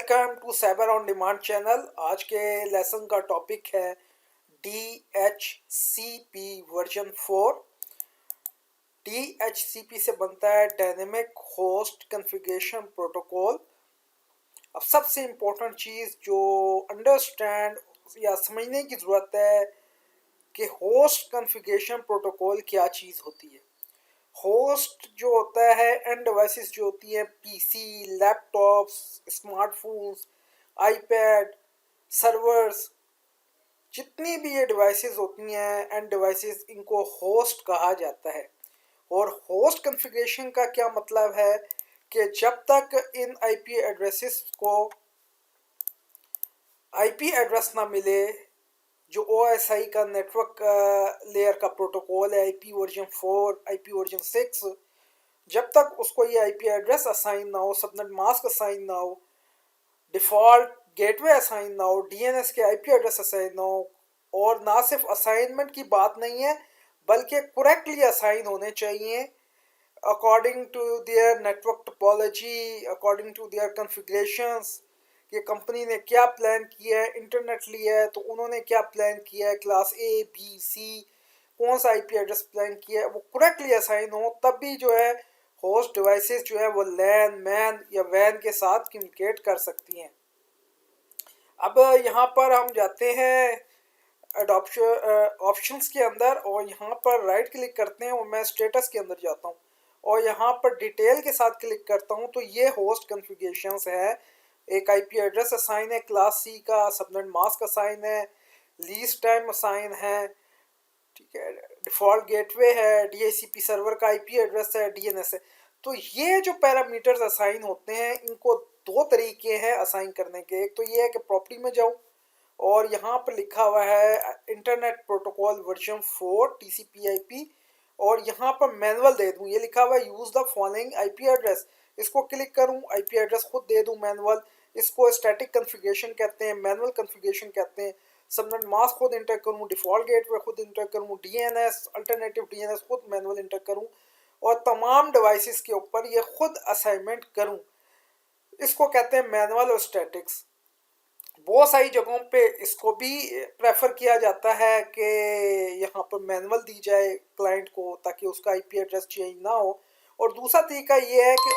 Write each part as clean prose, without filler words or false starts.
Welcome to cyber on demand channel. आज के lesson का टॉपिक है DHCP वर्जन 4। DHCP से बनता है डायनेमिक होस्ट कॉन्फ़िगरेशन प्रोटोकॉल। अब सबसे इम्पोर्टेंट चीज़ जो अंडरस्टैंड या समझने की ज़रूरत है कि होस्ट कॉन्फ़िगरेशन प्रोटोकॉल क्या चीज़ होती है। होस्ट जो होता है एंड डिवाइसेस जो होती हैं PC, laptops, smartphones, iPad, servers, जितनी भी ये डिवाइसेस होती हैं एंड डिवाइसेस, इनको होस्ट कहा जाता है। और होस्ट कॉन्फ़िगरेशन का क्या मतलब है कि जब तक इन आईपी एड्रेसेस को आईपी एड्रेस ना मिले, जो OSI का नेटवर्क लेयर का प्रोटोकॉल है, आईपी वर्जन 4, आईपी वर्जन 6, जब तक उसको ये आईपी एड्रेस असाइन ना हो, सबनेट मास्क असाइन ना हो, डिफ़ॉल्ट गेटवे असाइन ना हो, डीएनएस के आईपी एड्रेस असाइन ना हो, और ना सिर्फ असाइनमेंट की बात नहीं है बल्कि करेक्टली असाइन होने चाहिए according to their network topology, according to their configurations. कि कंपनी ने क्या प्लान किया है, इंटरनेट लिया है तो उन्होंने क्या प्लान किया है, क्लास ए बी सी, कौन सा आईपी एड्रेस प्लान किया है, वो करेक्टली असाइन हो, तब भी जो है होस्ट डिवाइसेस जो है वो लैन, मैन या वैन के साथ कम्युनिकेट कर सकती हैं। अब यहाँ पर हम जाते हैं अडॉप्शन ऑप्शंस के अंदर, और यहाँ पर राइट क्लिक करते हैं और मैं स्टेटस के अंदर जाता हूँ और यहाँ पर डिटेल के साथ क्लिक करता हूँ। तो ये होस्ट कॉन्फ़िगरेशंस है। एक आईपी एड्रेस असाइन है क्लास सी का, सबनेट मास्क असाइन है, लीज टाइम असाइन है, ठीक है, डिफ़ॉल्ट गेटवे है, DHCP सर्वर का आईपी एड्रेस है, DNS है। तो ये जो पैरामीटर्स असाइन होते हैं, इनको दो तरीके हैं असाइन करने के। एक तो ये है कि प्रॉपर्टी में जाऊँ और यहाँ पर लिखा हुआ है इंटरनेट प्रोटोकॉल वर्जन 4 TCP/IP, और यहाँ पर मैनुअल दे दूँ, ये लिखा हुआ है use the following IP address. इसको क्लिक करूँ, आईपी एड्रेस खुद दे दूँ मैनुअल। इसको स्टैटिक कॉन्फ़िगरेशन कहते हैं, मैनुअल कॉन्फ़िगरेशन कहते हैं। सबनेट मास्क खुद इंटर करूँ, डिफ़ॉल्ट गेटवे खुद इंटर करूँ, डीएनएस, अल्टरनेटिव डीएनएस खुद मैनुअल इंटर करूँ, और तमाम डिवाइसेस के ऊपर ये खुद असाइनमेंट करूँ। इसको कहते हैं मैनुअल और स्टैटिक्स। बहुत सारी जगहों पे इसको भी प्रेफर किया जाता है कि यहाँ पर मैनुअल दी जाए क्लाइंट को, ताकि उसका आईपी एड्रेस चेंज ना हो। और दूसरा तरीका ये है कि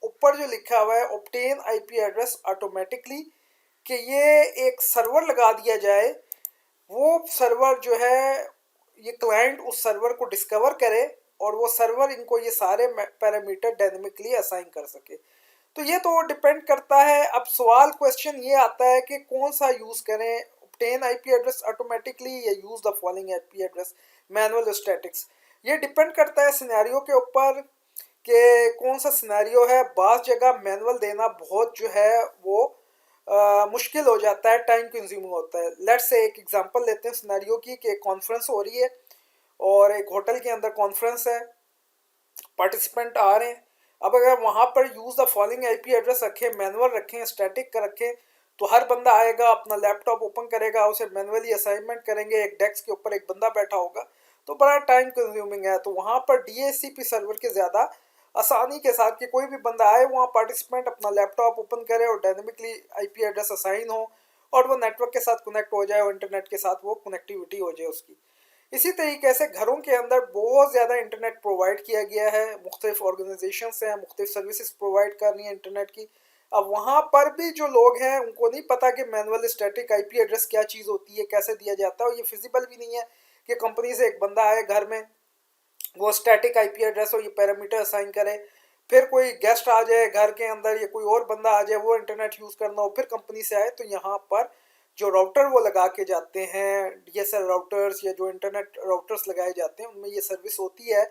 ऊपर जो लिखा हुआ है ऑब्टेन आईपी एड्रेस ऑटोमेटिकली, कि ये एक सर्वर लगा दिया जाए। वो सर्वर जो है, ये क्लाइंट उस सर्वर को डिस्कवर करे और वो सर्वर इनको ये सारे पैरामीटर डायनेमिकली असाइन कर सके। तो ये तो डिपेंड करता है। अब सवाल क्वेश्चन ये आता है कि कौन सा यूज़ करें, ऑब्टेन आईपी एड्रेस ऑटोमेटिकली या use the following IP address, manual statics. ये डिपेंड करता है सिनेरियो के ऊपर कि कौन सा सिनेरियो है। बाज़ जगह मैनुअल देना बहुत जो है वो मुश्किल हो जाता है, टाइम कंज्यूमिंग होता है। लेट्स से एक एग्जांपल लेते हैं सिनेरियो की, कि एक कॉन्फ्रेंस हो रही है और एक होटल के अंदर कॉन्फ्रेंस है, पार्टिसिपेंट आ रहे हैं। अब अगर वहाँ पर use the following IP address रखें, मैनुअल रखें, स्टैटिक का रखें, तो हर बंदा आएगा, अपना लैपटॉप ओपन करेगा, उसे मैनुअली असाइनमेंट करेंगे, एक डेस्क के ऊपर एक बंदा बैठा होगा, तो बड़ा टाइम कंज्यूमिंग है। तो वहाँ पर DHCP सर्वर के ज़्यादा आसानी के साथ कि कोई भी बंदा आए, वहाँ पार्टिसिपेंट अपना लैपटॉप ओपन करे और डायनेमिकली आईपी एड्रेस असाइन हो और वो नेटवर्क के साथ कनेक्ट हो जाए और इंटरनेट के साथ वो कनेक्टिविटी हो जाए उसकी। इसी तरीके से घरों के अंदर बहुत ज़्यादा इंटरनेट प्रोवाइड किया गया है, मुख्तलिफ ऑर्गेनाइजेशंस हैं, मुख्तलिफ सर्विसेज प्रोवाइड कर रही हैं इंटरनेट की। अब वहाँ पर भी जो लोग हैं उनको नहीं पता कि मैनुअल स्टैटिक आईपी एड्रेस क्या चीज़ होती है, कैसे दिया जाता है, और ये फिजिबल भी नहीं है कि कंपनी से एक बंदा आए घर में, वो स्टैटिक आईपी एड्रेस और ये पैरामीटर असाइन करे, फिर कोई गेस्ट आ जाए घर के अंदर या कोई और बंदा आ जाए, वो इंटरनेट यूज़ करना हो, फिर कंपनी से आए। तो यहाँ पर जो राउटर वो लगा के जाते हैं, DSL राउटर्स या जो इंटरनेट राउटर्स लगाए जाते हैं, उनमें ये सर्विस होती है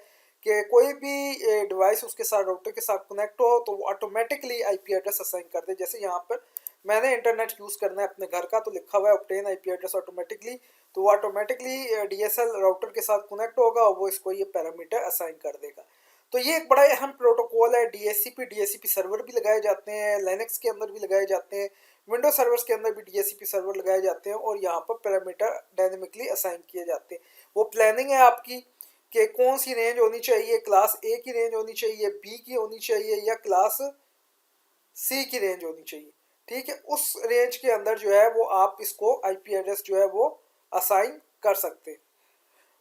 कि कोई भी डिवाइस उसके साथ राउटर के साथ कनेक्ट हो तो वो ऑटोमेटिकली आईपी एड्रेस असाइन कर दे। जैसे यहाँ पर मैंने इंटरनेट यूज़ करना है अपने घर का, तो लिखा हुआ है ऑब्टेन आईपी एड्रेस ऑटोमेटिकली, तो वो ऑटोमेटिकली DSL राउटर के साथ कनेक्ट होगा और वो इसको ये पैरामीटर असाइन कर देगा। तो ये एक बड़ा अहम प्रोटोकॉल है। DHCP सर्वर भी लगाए जाते हैं, लिनक्स के अंदर भी लगाए जाते हैं, विंडो सर्वर्स के अंदर भी DHCP सर्वर लगाए जाते हैं, और यहाँ पर पैरामीटर डायनेमिकली असाइन किए जाते हैं। वो प्लानिंग है आपकी कि कौन सी रेंज होनी चाहिए, क्लास ए की रेंज होनी चाहिए, बी की होनी चाहिए, या क्लास सी की रेंज होनी चाहिए। ठीक है, उस रेंज के अंदर जो है वो आप इसको आईपी एड्रेस जो है वो असाइन कर सकते हैं।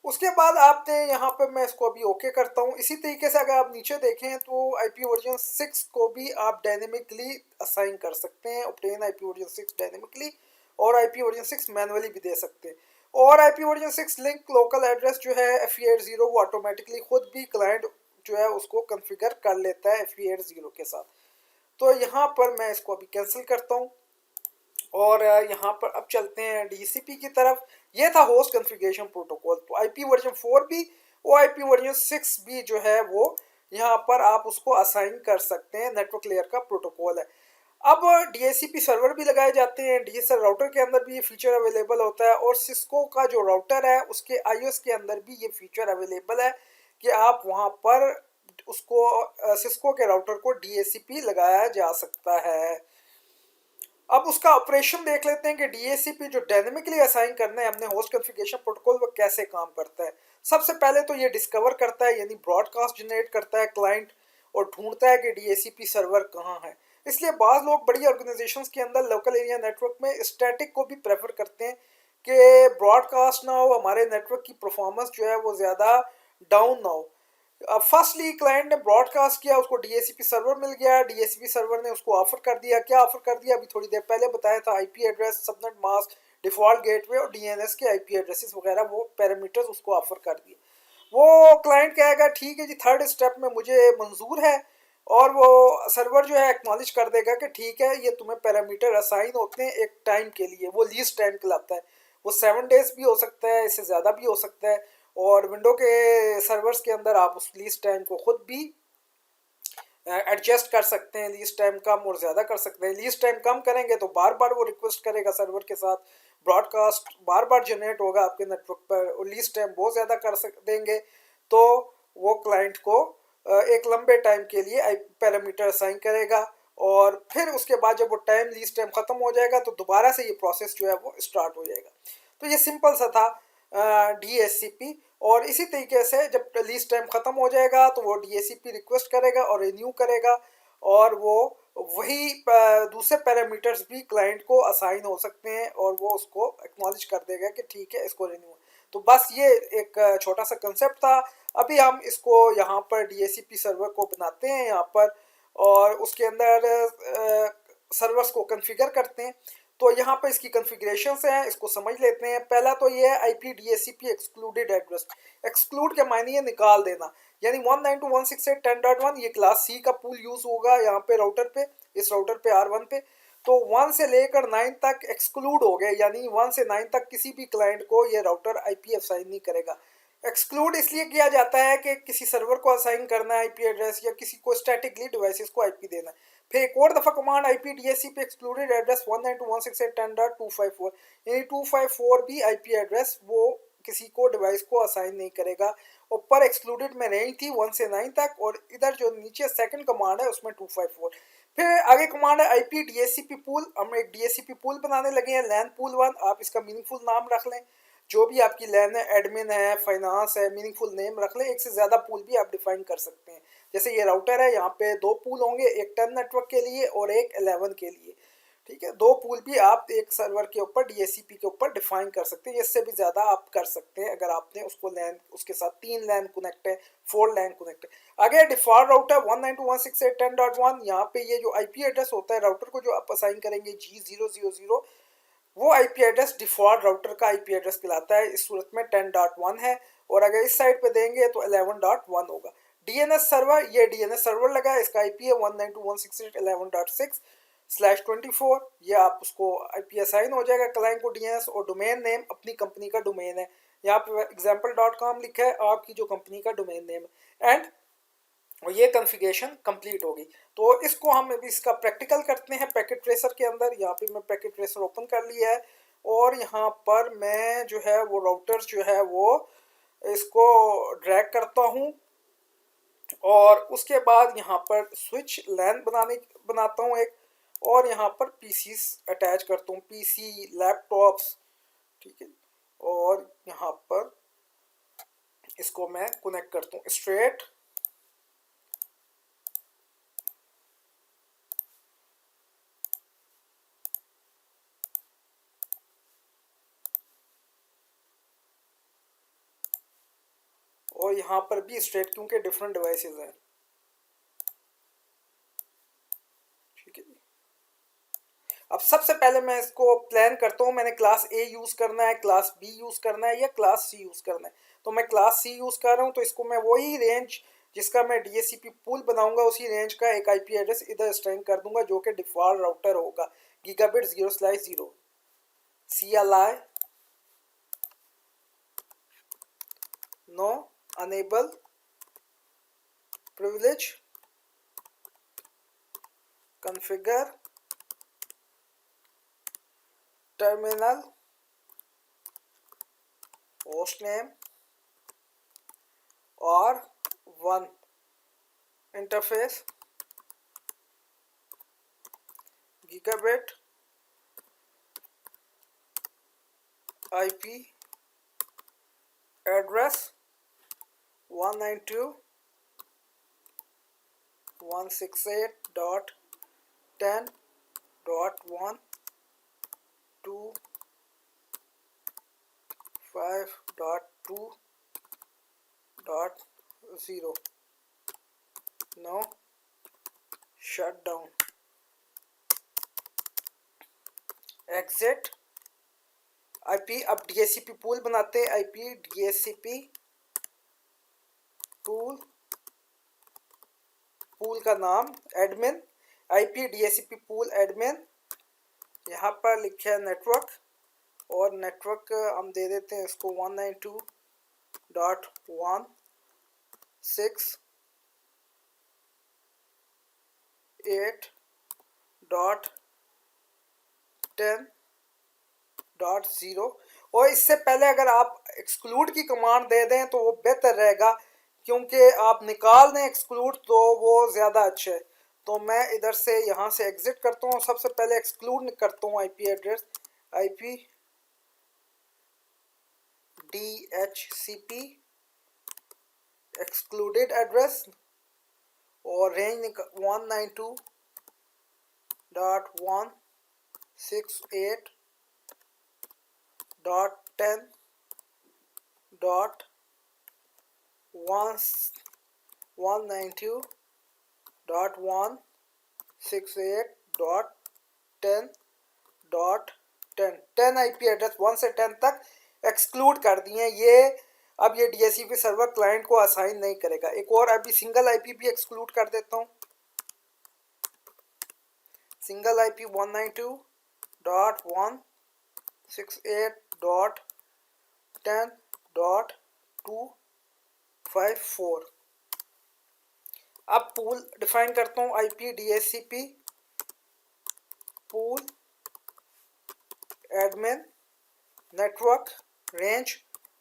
उसके बाद आपने यहाँ पर मैं इसको अभी ओके करता हूँ। इसी तरीके से अगर आप नीचे देखें तो आईपी वर्जन 6 को भी आप डायनेमिकली असाइन कर सकते हैं, ऑब्टेन आईपी वर्जन 6 डायनेमिकली, और आईपी वर्जन 6 मैनुअली भी दे सकते हैं। और IP version 6 link local address जो है FE80 वो ऑटोमेटिकली खुद भी क्लाइंट जो है उसको कॉन्फ़िगर कर लेता है FE80 के साथ। तो यहाँ पर मैं इसको अभी कैंसिल करता हूँ और यहाँ पर अब चलते हैं DCP की तरफ। ये था होस्ट कॉन्फ़िगरेशन प्रोटोकॉल। तो आईपी वर्जन 4 भी और आईपी वर्जन 6 भी जो है वो यहाँ पर आप उसको असाइन कर सकते हैं, नेटवर्क लेयर का प्रोटोकॉल है। अब DHCP सर्वर भी लगाए जाते हैं, DSL राउटर के अंदर भी ये फीचर अवेलेबल होता है, और सिस्को का जो राउटर है उसके iOS के अंदर भी ये फीचर अवेलेबल है कि आप वहाँ पर उसको सिस्को के राउटर को DHCP लगाया जा सकता है। अब उसका ऑपरेशन देख लेते हैं कि DHCP जो डायनेमिकली असाइन करना है हमने होस्ट कॉन्फ़िगरेशन प्रोटोकॉल, वो कैसे काम करता है। सबसे पहले तो ये डिस्कवर करता है, यानी ब्रॉडकास्ट जनरेट करता है क्लाइंट, और ढूंढता है कि DHCP सर्वर कहाँ है। इसलिए बाज़ लोग बड़ी ऑर्गेनाइजेशंस के अंदर लोकल एरिया नेटवर्क में स्टैटिक को भी प्रेफर करते हैं कि ब्रॉडकास्ट ना हो, हमारे नेटवर्क की परफॉर्मेंस जो है वो ज़्यादा डाउन ना हो। अब फर्स्टली क्लाइंट ने ब्रॉडकास्ट किया, उसको DHCP सर्वर मिल गया, DHCP सर्वर ने उसको ऑफर कर दिया। क्या ऑफर कर दिया? अभी थोड़ी देर पहले बताया था, IP address, subnet mask, default gateway और DNS के आईपी एड्रेसेस वगैरह, वो पैरामीटर्स उसको ऑफर कर दिए। वो क्लाइंट कहेगा ठीक है जी, थर्ड स्टेप में मुझे मंजूर है, और वो सर्वर जो है एक्नॉलेज कर देगा कि ठीक है, ये तुम्हें पैरामीटर असाइन होते हैं एक टाइम के लिए, वो लीस्ट टाइम कहलाता है। वो 7 डेज भी हो सकता है, इससे ज़्यादा भी हो सकता है, और विंडो के सर्वर्स के अंदर आप उस लीस्ट टाइम को खुद भी एडजस्ट कर सकते हैं। लीस्ट टाइम कम और ज़्यादा कर सकते हैं। लीस्ट टाइम कम करेंगे तो बार बार वो रिक्वेस्ट करेगा सर्वर के साथ, ब्रॉडकास्ट बार बार जनरेट होगा आपके नेटवर्क पर, और लीस्ट टाइम बहुत ज़्यादा कर देंगे तो वो क्लाइंट को एक लंबे टाइम के लिए पैरामीटर असाइन करेगा, और फिर उसके बाद जब वो टाइम लीस्ट टाइम ख़त्म हो जाएगा तो दोबारा से ये प्रोसेस जो है वो स्टार्ट हो जाएगा। तो ये सिंपल सा था DHCP। और इसी तरीके से जब लीस्ट टाइम ख़त्म हो जाएगा तो वो DHCP रिक्वेस्ट करेगा और रिन्यू करेगा, और वो वही दूसरे पैरामीटर्स भी क्लाइंट को असाइन हो सकते हैं, और वो उसको एक्नॉलेज कर देगा कि ठीक है, इसको रिन्यू। तो बस ये एक छोटा सा कंसेप्ट था। अभी हम इसको यहाँ पर DHCP सर्वर को बनाते हैं यहाँ पर, और उसके अंदर सर्वर्स को कॉन्फ़िगर करते हैं। तो यहाँ पर इसकी कॉन्फ़िगरेशंस हैं, इसको समझ लेते हैं। पहला तो ये है IP DHCP excluded address. Exclude के मायने ये निकाल देना, यानी 192.168.10.1 ये क्लास C का पूल यूज़ होगा यहाँ पे राउटर पे, इस राउटर पे R1 पे। तो 1 से लेकर 9 तक एक्सक्लूड हो गए, यानी 1 से 9 तक किसी भी क्लाइंट को ये राउटर IP असाइन नहीं करेगा। एक्सक्लूड इसलिए किया जाता है कि किसी सर्वर को असाइन करना है IP एड्रेस, या किसी को स्टैटिकली डिवाइसेस को IP देना है। फिर एक और दफ़ा command IP DHCP excluded address 192.168.10.254, यानी 254 भी IP एड्रेस वो किसी को डिवाइस को असाइन नहीं करेगा। ऊपर एक्सक्लूडेड में रेंज थी 1 से 9 तक, और इधर जो नीचे सेकंड कमांड है उसमें 254। फिर आगे कमांड है IP DHCP पूल। हम एक DHCP पूल बनाने लगे हैं, लैन पूल 1। आप इसका मीनिंगफुल नाम रख लें, जो भी आपकी लैन है, एडमिन है, फाइनेंस है, मीनिंगफुल नेम रख लें। एक से ज़्यादा पूल भी आप डिफाइन कर सकते हैं। जैसे ये राउटर है, यहाँ पे 2 पूल होंगे, एक 10 नेटवर्क के लिए और एक 11 के लिए। ठीक है, 2 पूल भी आप एक सर्वर के ऊपर DHCP के ऊपर डिफाइन कर सकते हैं। इससे भी ज़्यादा आप कर सकते हैं अगर आपने उसको लैन, उसके साथ 3 लैन कनेक्ट है, 4 लैन कनेक्ट है। आगे डिफॉल्ट राउटर 192.168.10.1। यहाँ पे ये जो IP एड्रेस होता है राउटर को जो आप असाइन करेंगे G000, वो IP एड्रेस डिफॉल्ट राउटर का IP एड्रेस कहलाता है। इस सूरत में 10.1 है, और अगर इस साइड पे देंगे तो 11.1 होगा। DNS सर्वर, ये DNS सर्वर लगा है, इसका IP है 192.168.11.6/24। ये आप उसको IP असाइन हो जाएगा क्लाइंट को DNS, और डोमेन नेम अपनी कंपनी का डोमेन है। यहाँ पे example.com लिखा है, आपकी जो कंपनी का डोमेन नेम है। एंड और ये कॉन्फ़िगरेशन कंप्लीट होगी। तो इसको हम अभी इसका प्रैक्टिकल करते हैं पैकेट ट्रेसर के अंदर। यहाँ पे मैं पैकेट ट्रेसर ओपन कर लिया है, और यहाँ पर मैं जो है वो राउटर्स जो है वो इसको ड्रैग करता हूँ, और उसके बाद यहाँ पर स्विच लैन बनाता हूँ एक, और यहाँ पर PCs अटैच करता हूँ, PC लैपटॉप्स। ठीक है, और यहाँ पर इसको मैं कनेक्ट करता हूँ स्ट्रेट। और यहाँ पर भी स्ट्रेट क्योंकि डिफरेंट डिवाइसेस हैं। ठीक है, अब सबसे पहले मैं इसको प्लान करता हूँ, मैंने क्लास ए यूज़ करना है, क्लास बी यूज़ करना है या क्लास सी यूज़ करना है। तो मैं क्लास सी यूज़ कर रहा हूँ, तो इसको मैं वही रेंज जिसका मैं DHCP पूल बनाऊंगा उसी रेंज का एक IP एड्रेस इधर स्ट्रिंग कर दूंगा जो कि डिफ़ॉल्ट राउटर होगा gigabit 0/0 CLI no enable privilege configure terminal hostname और one interface gigabit IP address 192.10.125.2.0 no shutdown exit IP। अब DHCP पूल बनाते हैं, IP DHCP पूल का नाम admin, IP DHCP pool admin, यहाँ पर लिखा है नेटवर्क और नेटवर्क हम दे देते हैं इसको 192.168.10.0। और इससे पहले अगर आप एक्सक्लूड की कमांड दे दें तो वो बेहतर रहेगा, क्योंकि आप निकाल दें एक्सक्लूड तो वो ज़्यादा अच्छा है। तो मैं इधर से यहाँ से एग्ज़िट करता हूँ, सबसे पहले एक्सक्लूड करता हूँ IP address IP DHCP excluded address और रेंज 192.168.168.10.10 IP एड्रेस 1 से 10 तक एक्सक्लूड कर दिए हैं ये। अब ये DHCP सर्वर क्लाइंट को असाइन नहीं करेगा। एक और अभी सिंगल IP भी एक्सक्लूड कर देता हूँ, सिंगल IP 192.168.10.254। अब पूल डिफाइन करता हूँ IP DHCP pool admin network range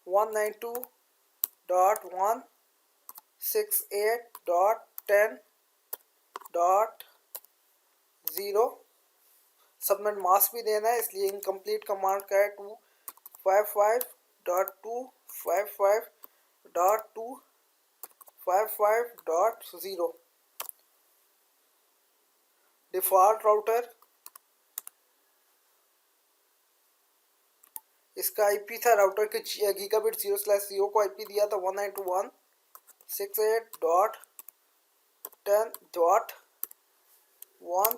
192.168.10.0। Subnet mask भी देना है, इसलिए इनकम्प्लीट कमांड का है 255.255.255.0। डिफ़ॉल्ट राउटर इसका IP था, राउटर के गीगाबिट 0/0 को IP दिया था 192.168.10.1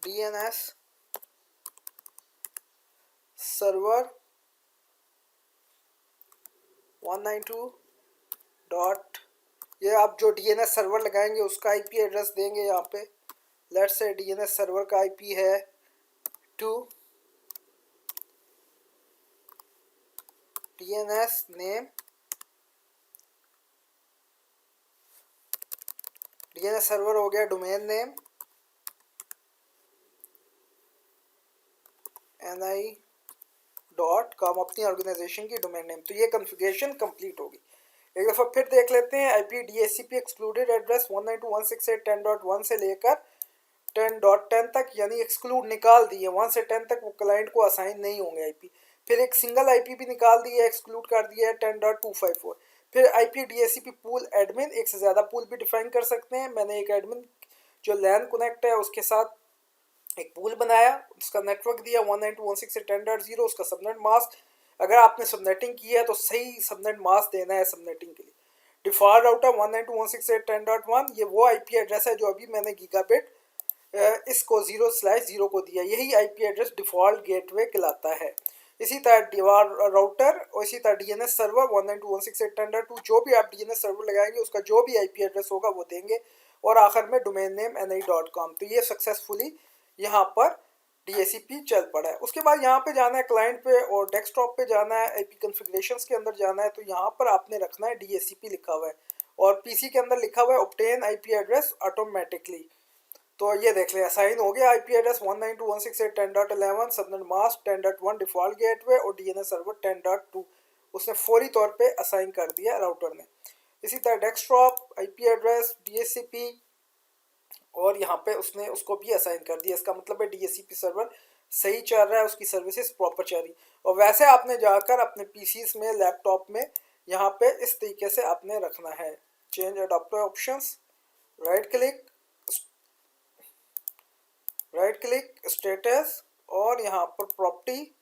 DNS सर्वर 192. ये आप जो DNS सर्वर लगाएंगे उसका IP एड्रेस देंगे यहाँ पे। लेट्स से DNS सर्वर का IP है 2 DNS नेम, DNS सर्वर हो गया डोमेन नेम ni.com, अपनी ऑर्गेनाइजेशन की डोमेन नेम। तो ये कॉन्फ़िगरेशन कंप्लीट होगी। एक दफ़ा फिर देख लेते हैं। IP DHCP एक्सक्लूडेड एड्रेस 192.168.10.1 से लेकर 10.10 तक, यानी एक्सक्लूड निकाल दिए 1 से 10 तक, वो क्लाइंट को असाइन नहीं होंगे IP। फिर एक सिंगल IP भी निकाल दी है, एक्सक्लूड कर दिया है 10.254। फिर IP DHCP पूल एडमिन, एक से ज़्यादा पूल भी डिफाइन कर सकते हैं। मैंने एक एडमिन जो लैन कनेक्ट है उसके साथ एक पूल बनाया, उसका नेटवर्क दिया 192.168.10.0, उसका सबनेट मास्क अगर आपने सबनेटिंग की है तो सही सबनेट मास्क देना है सबनेटिंग के लिए। डिफ़ॉल्ट राउटर 192.168.10.1 ये वो आईपी एड्रेस है जो अभी मैंने गीगाबिट इसको 0/0 को दिया, यही आईपी एड्रेस डिफ़ॉल्ट गेटवे कहलाता है। इसी तरह राउटर और इसी तरह डीएनएस सर्वर 192.168.10.2 जो भी आप डीएनएस सर्वर लगाएंगे उसका जो भी आईपी एड्रेस होगा वो देंगे, और आखिर में डोमेन नेम ni.com। तो ये सक्सेसफुली यहाँ पर डीएसीपी चल पड़ा है। उसके बाद यहाँ पे जाना है क्लाइंट पे और डेस्कटॉप पे जाना है, आईपी कॉन्फ़िगरेशंस के अंदर जाना है, तो यहाँ पर आपने रखना है डीएसीपी लिखा हुआ है और पीसी के अंदर लिखा हुआ है ऑब्टेन आईपी एड्रेस ऑटोमेटिकली। तो ये देख लिया, असाइन हो गया IP address 192.168.10.11, subnet mask 10.1 default gateway और डीएनएस सर्वर 10.2 उसने फौरी तौर पे असाइन कर दिया राउटर ने। इसी तरह डेस्कटॉप आईपी एड्रेस डीएचसीपी और यहाँ पे उसने उसको भी असाइन कर दिया। इसका मतलब है डीएचसीपी सर्वर सही चल रहा है, उसकी सर्विसेज प्रॉपर चल रही। और वैसे आपने जाकर अपने पीसीस में लैपटॉप में यहाँ पे इस तरीके से आपने रखना है। Change adopter options, right click status और यहाँ पर प्रॉपर्टी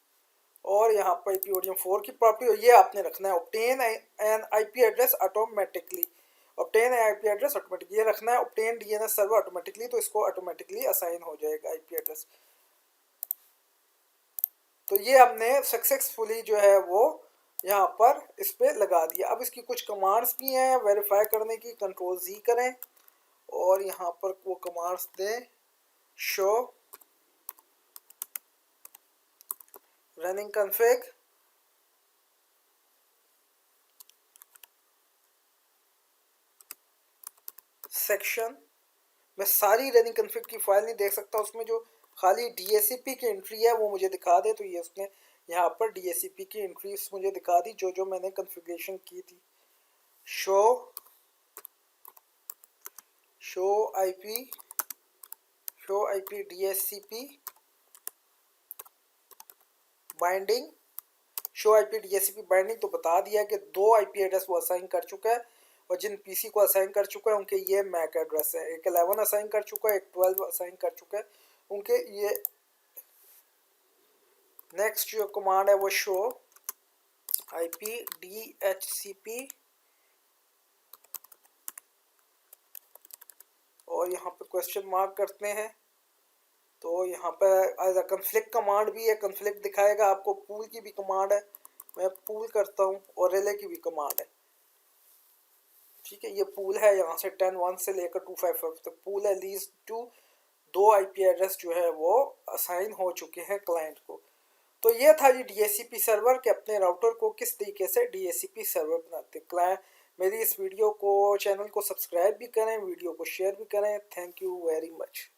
और यहाँ पर आईपी वर्जन 4 की प्रॉपर्टी, और ये आपने रखना है obtain N IP address automatically. Obtain IP address automatically ये रखना है, ऑब्टेन डीएनएस सर्वर ऑटोमेटिकली, तो इसको ऑटोमेटिकली असाइन हो जाएगा आईपी एड्रेस। तो ये हमने सक्सेसफुली जो है वो यहाँ पर इस पे लगा दिया। अब इसकी कुछ कमांड्स भी हैं वेरीफाई करने की, कंट्रोल जी करें और यहाँ पर वो कमांड्स दें, शो रनिंग कन्फिग, सेक्शन। मैं सारी रनिंग कन्फिग की फाइल नहीं देख सकता, उसमें जो खाली डीएसीपी की एंट्री है वो मुझे दिखा दे। तो ये उसने यहाँ पर डीएसीपी की एंट्रीज मुझे दिखा दी जो जो मैंने कॉन्फ़िगरेशन की थी। Show IP DHCP binding, show IP DHCP binding तो बता दिया कि 2 आईपी एड्रेस वो असाइन कर चुका है, और जिन पीसी को असाइन कर चुका है उनके ये मैक एड्रेस है। एक 11 असाइन कर चुका है, एक 12 असाइन कर चुका है, उनके ये। नेक्स्ट जो कमांड है वो शो आईपी डीएचसीपी, और यहाँ पे क्वेश्चन मार्क करते हैं। तो यहाँ पे एज अ कन्फ्लिक्ट कमांड भी है, कन्फ्लिक्ट दिखाएगा आपको। पूल की भी कमांड है, मैं पूल करता हूँ, और रिले की भी कमांड है। ठीक है, ये पूल है यहाँ से 10.1 से लेकर 255 तक पूल है। लीस्ट टू 2 आईपी एड्रेस जो है वो असाइन हो चुके हैं क्लाइंट को। तो ये था जी डीएचसीपी सर्वर के अपने राउटर को किस तरीके से डीएचसीपी सर्वर बनाते हैं। क्लाइंट मेरी इस वीडियो को चैनल को सब्सक्राइब भी करें, वीडियो को शेयर भी करें। Thank you very much.